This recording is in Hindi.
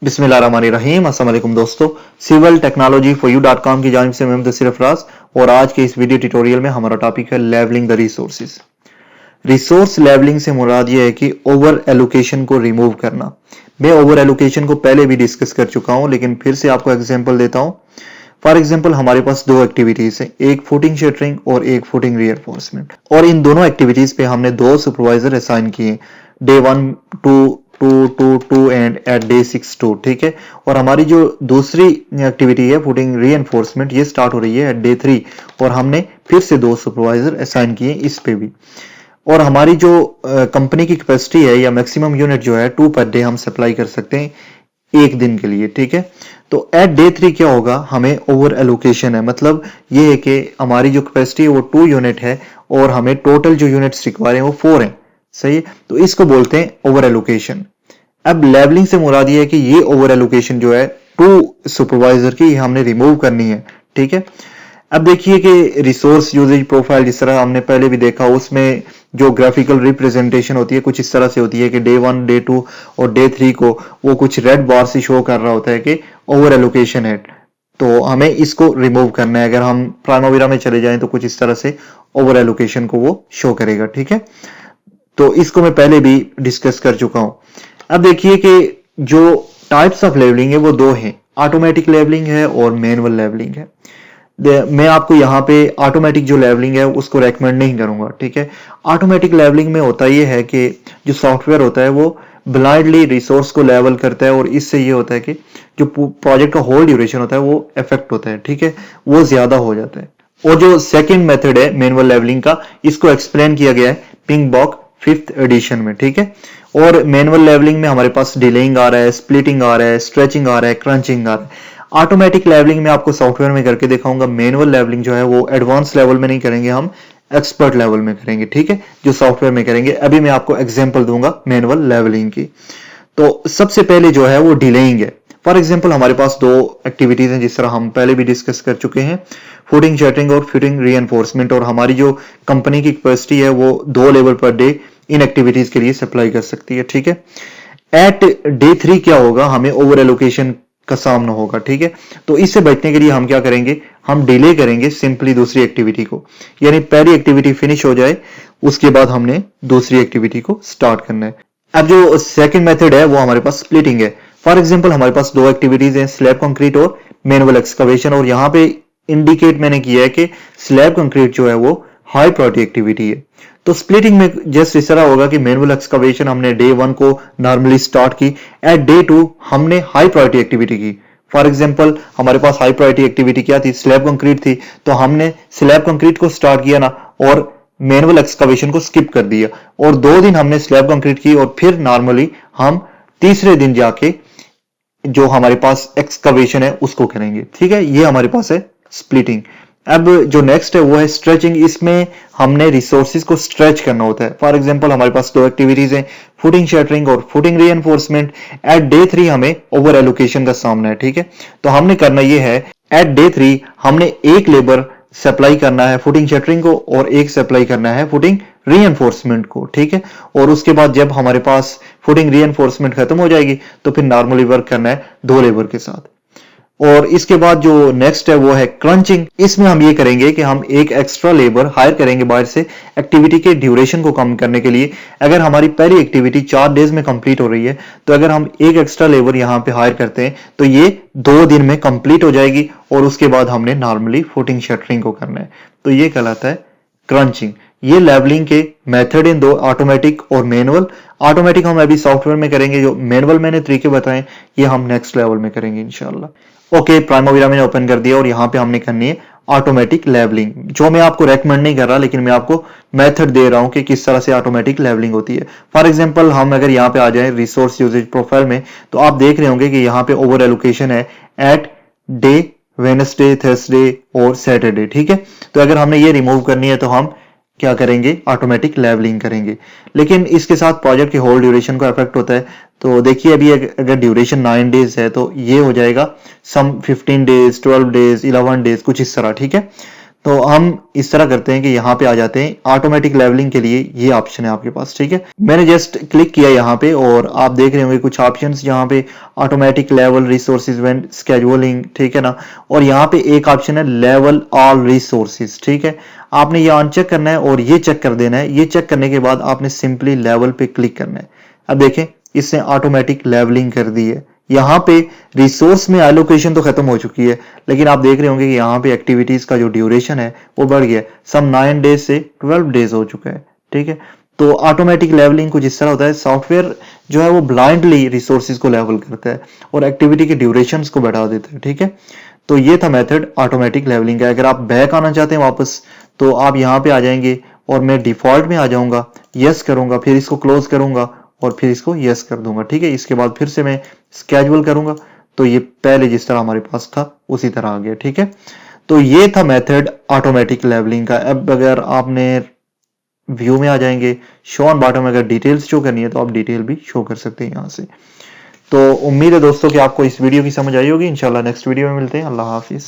बिस्मिल्लाहिर्रहमानिर्रहीम। अस्सलाम वालेकुम दोस्तों, सिविल टेक्नोलॉजी फॉर यू.com की जानिब से मैं मुदस्सिर अफराज और आज के इस वीडियो ट्यूटोरियल में हमारा टॉपिक है levelling the resources. Resource levelling से मुराद ये है कि ओवर एलोकेशन को रिमूव करना। मैं ओवर एलोकेशन को पहले भी डिस्कस कर चुका हूं, लेकिन फिर से आपको एग्जांपल देता हूं। फॉर एग्जांपल हमारे पास दो एक्टिविटीज हैं, एक फुटिंग शटरिंग और एक फुटिंग रीइंफोर्समेंट, और इन दोनों एक्टिविटीज पे हमने दो सुपरवाइजर असाइन किए, डे 1 2 2 2 2 एंड एट डे 6 2। ठीक है, और हमारी जो दूसरी एक्टिविटी है फुटिंग रीइंफोर्समेंट, ये स्टार्ट हो रही है एट डे 3 और हमने फिर से दो सुपरवाइजर असाइन किए इस पे भी। और हमारी जो कंपनी की कैपेसिटी है या मैक्सिमम यूनिट जो है 2 पर डे हम सप्लाई कर सकते हैं एक दिन के लिए। ठीक है, तो एट डे 3 क्या होगा, हमें ओवर एलोकेशन है। मतलब ये है कि हमारी जो कैपेसिटी है वो 2 यूनिट है और हमें टोटल जो यूनिट्स रिक्वायर है वो 4 है। सही है, तो इसको बोलते हैं ओवर एलोकेशन। अब लेवलिंग से मुराद ये है कि ये ओवर एलोकेशन जो है 2 सुपरवाइजर की हमने रिमूव करनी है। ठीक है, अब देखिए कि रिसोर्स यूजेज प्रोफाइल जिस तरह हमने पहले भी देखा, उसमें जो ग्राफिकल रिप्रेजेंटेशन होती है कुछ इस तरह से होती है कि डे 1 डे 2 और डे 3 को वो कुछ रेड बार से शो कर रहा होता है कि ओवर एलोकेशन है, तो हमें इसको रिमूव करना है। अगर हम प्राइमोविरा में चले जाएं तो कुछ इस तरह से ओवर एलोकेशन को वो शो करेगा। ठीक है, तो इसको मैं पहले भी डिस्कस कर चुका हूं। अब देखिए कि जो टाइप्स ऑफ लेवलिंग है वो दो हैं, ऑटोमेटिक लेवलिंग है और मैनुअल लेवलिंग है। मैं आपको यहाँ पे ऑटोमेटिक जो लेवलिंग है उसको रेकमेंड नहीं करूंगा। ठीक है, ऑटोमेटिक लेवलिंग में होता ये है कि जो सॉफ्टवेयर होता है वो ब्लाइंडली रिसोर्स को लेवल करता है और इससे ये होता है कि जो प्रोजेक्ट का होल ड्यूरेशन होता है वो इफेक्ट होता है। ठीक है, वो ज्यादा हो जाता है। और जो सेकंड मेथड है मैनुअल लेवलिंग का, इसको एक्सप्लेन किया गया है पिंगबॉक 5th एडिशन में। ठीक है, और मैनुअल लेवलिंग में हमारे पास डिलेइंग आ रहा है, स्प्लिटिंग आ रहा है, स्ट्रेचिंग आ रहा है, क्रंचिंग आ रहा है। ऑटोमेटिक लेवलिंग में आपको सॉफ्टवेयर में करके दिखाऊंगा। मैनुअल लेवलिंग जो है वो एडवांस लेवल में नहीं करेंगे, हम एक्सपर्ट लेवल में करेंगे। ठीक है, जो सॉफ्टवेयर में करेंगे। अभी मैं आपको एग्जांपल दूंगा मैनुअल लेवलिंग की। तो सबसे पहले जो है वो डिलेइंग है। फॉर एग्जांपल हमारे पास दो एक्टिविटीज हैं जिस तरह हम पहले भी डिस्कस कर चुके हैं, फुटिंग शटरिंग और फुटिंग रीइंफोर्समेंट, और हमारी जो कंपनी की कैपेसिटी है वो 2 level per day in activities के लिए सप्लाई कर सकती है। ठीक है, एट डे 3 क्या होगा, हमें ओवर एलोकेशन का सामना होगा। ठीक है, तो इससे बचने के लिए हम क्या करेंगे, हम डिले करेंगे सिंपली दूसरी एक्टिविटी को, यानी पहली एक्टिविटी फिनिश हो जाए उसके बाद हमने दूसरी एक्टिविटी को स्टार्ट करना है। अब जो सेकंड मेथड है वो हमारे पास स्प्लिटिंग है। फॉर एग्जांपल हमारे पास दो एक्टिविटीज हैं, स्लैब कंक्रीट और मैनुअल एक्सकवेशन, और यहां पे इंडिकेट मैंने किया है कि स्लैब कंक्रीट जो है वो हाई प्रायोरिटी एक्टिविटी है। तो स्प्लिटिंग में जस्ट इस तरह होगा कि मैनुअल एक्सकवेशन हमने डे 1 को नॉर्मली स्टार्ट की, एट डे 2 हमने हाई प्रायोरिटी एक्टिविटी की। फॉर एग्जांपल हमारे पास हाई प्रायोरिटी एक्टिविटी क्या थी, स्लैब कंक्रीट थी, तो हमने स्लैब कंक्रीट को स्टार्ट किया ना और मैनुअल एक्सकवेशन को स्किप कर दिया, और 2 दिन हमने स्लैब कंक्रीट की और फिर नॉर्मली हम तीसरे दिन जाके जो हमारे पास एक्सकवेशन है उसको करेंगे। ठीक है, ये हमारे पास है स्प्लिटिंग। अब जो नेक्स्ट है वो है स्ट्रेचिंग। इसमें हमने रिसोर्सेज को स्ट्रेच करना होता है। फॉर एग्जांपल हमारे पास दो एक्टिविटीज हैं, फुटिंग शटरिंग और फुटिंग रीइंफोर्समेंट। एट डे 3 हमें ओवर एलोकेशन का सामना है। ठीक है, तो हमने करना ये है, एट डे 3 हमने एक लेबर सप्लाई करना है फुटिंग शटरिंग को और एक सप्लाई करना है फुटिंग रीइंफोर्समेंट को। ठीक है, और उसके बाद जब हमारे पास फुटिंग रीइंफोर्समेंट खत्म हो जाएगी तो फिर नॉर्मली वर्क करना है 2 लेबर के साथ। और इसके बाद जो नेक्स्ट है वो है क्रंचिंग। इसमें हम ये करेंगे कि हम एक एक्स्ट्रा लेबर हायर करेंगे बाहर से एक्टिविटी के ड्यूरेशन को कम करने के लिए। अगर हमारी पहली एक्टिविटी 4 डेज में कंप्लीट हो रही है तो अगर हम एक एक्स्ट्रा लेबर यहां पे हायर करते हैं तो ये 2 दिन में कंप्लीट हो जाएगी, और उसके बाद हमने नॉर्मली फुटिंग शटरिंग को करना है, तो ये कहलाता है क्रंचिंग। ये लेवलिंग के मेथड इन दो, ऑटोमेटिक और मैनुअल। ऑटोमेटिक हम अभी सॉफ्टवेयर में करेंगे, जो मैनुअल मैंने तरीके बताए ये हम नेक्स्ट लेवल में करेंगे इंशाल्लाह। ओके, प्राइमोविरा मैंने ओपन कर दिया और यहां पे हमने करनी है ऑटोमेटिक लेवलिंग, जो मैं आपको रेकमेंड नहीं कर रहा लेकिन मैं आपको मेथड दे रहा हूं कि किस तरह से ऑटोमेटिक लेवलिंग होती है। फॉर एग्जांपल हम अगर यहां पे आ जाए रिसोर्स यूजेज प्रोफाइल में, तो आप देख रहे होंगे कि यहां पे ओवर एलोकेशन है एट डे वेडनेसडे, थर्सडे और सैटरडे। ठीक है, तो अगर हमने ये रिमूव करनी है तो हम क्या करेंगे, ऑटोमेटिक लेवलिंग करेंगे। लेकिन इसके साथ प्रोजेक्ट की होल ड्यूरेशन को अफेक्ट होता है। तो देखिए अभी अगर ड्यूरेशन 9 डेज है तो ये हो जाएगा सम 15 डेज, 12 डेज, 11 डेज, कुछ इस तरह। ठीक है, तो हम इस तरह करते हैं कि यहाँ पे आ जाते हैं ऑटोमेटिक लेवलिंग के लिए, ये ऑप्शन है आपके पास, ठीक है। मैंने जस्ट क्लिक किया यहाँ पे और आप देख रहे होंगे कुछ ऑप्शंस यहाँ पे, automatic level resources when scheduling, ठीक है ना। और यहाँ पे एक ऑप्शन है लेवल ऑल रिसोर्सेज, ठीक है। आपने ये ऑन चेक करना है और ये चेक कर देना है। ये चेक करने के बाद आपने सिंपली लेवल पे क्लिक करना है। अब देखें इसने ऑटोमेटिक लेवलिंग कर दी है। यहाँ पे रिसोर्स में एलोकेशन तो खत्म हो चुकी है, लेकिन आप देख रहे होंगे कि यहाँ पे एक्टिविटीज का जो ड्यूरेशन है वो बढ़ गया, सम 9 डेज से 12 डेज हो चुका है, ठीक है। तो ऑटोमेटिक लेवलिंग कुछ इस तरह होता है, सॉफ्टवेयर जो है वो ब्लाइंडली रिसोर्सेज को लेवल करता है और एक्टिविटी के ड्यूरेशंस को बढ़ा देता है, ठीक है। तो ये था मेथड ऑटोमेटिक लेवलिंग का। अगर आप बैक आना चाहते हैं वापस, तो आप यहाँ पे आ जाएंगे और मैं डिफॉल्ट में आ जाऊंगा, यस करूंगा, फिर इसको क्लोज करूंगा और फिर इसको यस कर दूंगा, ठीक है। इसके बाद फिर से मैं स्केड्यूल करूंगा, तो ये पहले जिस तरह हमारे पास था उसी तरह आ गया, ठीक है। तो ये था मेथड ऑटोमेटिक लेवलिंग का। अब अगर आपने व्यू में आ जाएंगे, शो ऑन बॉटम, अगर डिटेल्स शो करनी है तो आप डिटेल भी शो कर सकते हैं यहाँ से। तो उम्मीद है दोस्तों कि आपको इस वीडियो की समझ आई होगी। इंशाल्लाह नेक्स्ट वीडियो में मिलते हैं। अल्लाह हाफिज।